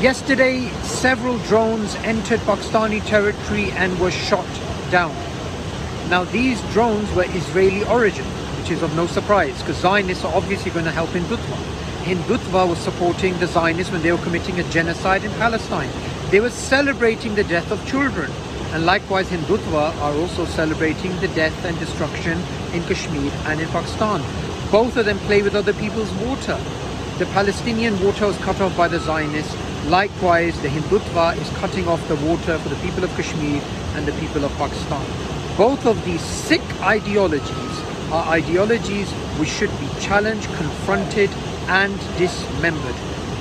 Yesterday, several drones entered Pakistani territory and were shot down. Now, these drones were Israeli origin, which is of no surprise because Zionists are obviously going to help Hindutva. Hindutva was supporting the Zionists when they were committing a genocide in Palestine. They were celebrating the death of children. And likewise, Hindutva are also celebrating the death and destruction in Kashmir and in Pakistan. Both of them play with other people's water. The Palestinian water was cut off by the Zionists. Likewise, the Hindutva is cutting off the water for the people of Kashmir and the people of Pakistan. Both of these sick ideologies are ideologies which should be challenged, confronted and dismembered.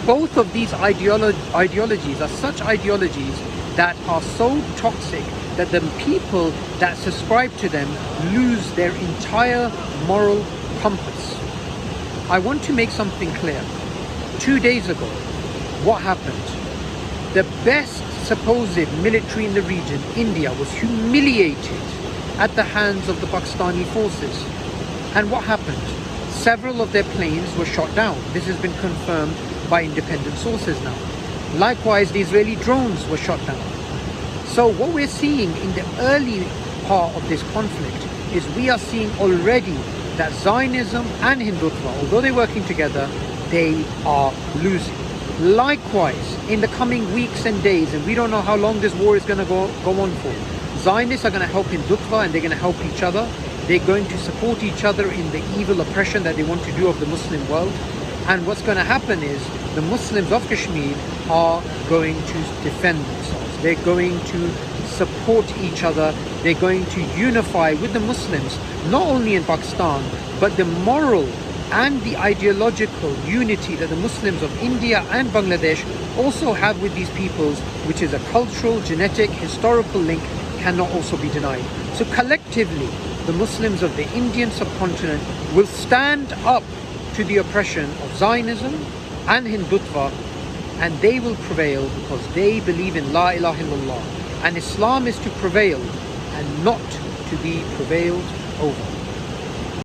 Both of these ideologies are such ideologies that are so toxic that the people that subscribe to them lose their entire moral compass. I want to make something clear. 2 days ago, what happened? The best supposed military in the region, India, was humiliated at the hands of the Pakistani forces. And what happened? Several of their planes were shot down. This has been confirmed by independent sources now. Likewise, the Israeli drones were shot down. So what we're seeing in the early part of this conflict is we are seeing already that Zionism and Hindutva, although they're working together, they are losing. Likewise, in the coming weeks and days, and we don't know how long this war is going to go on for, Zionists are going to help Hindutva and they're going to help each other. They're going to support each other in the evil oppression that they want to do of the Muslim world. And what's going to happen is the Muslims of Kashmir are going to defend themselves. They're going to support each other. They're going to unify with the Muslims, not only in Pakistan, but the moral and the ideological unity that the Muslims of India and Bangladesh also have with these peoples, which is a cultural, genetic, historical link, cannot also be denied. So collectively, the Muslims of the Indian subcontinent will stand up to the oppression of Zionism and Hindutva, and they will prevail because they believe in La ilaha illallah. And Islam is to prevail and not to be prevailed over.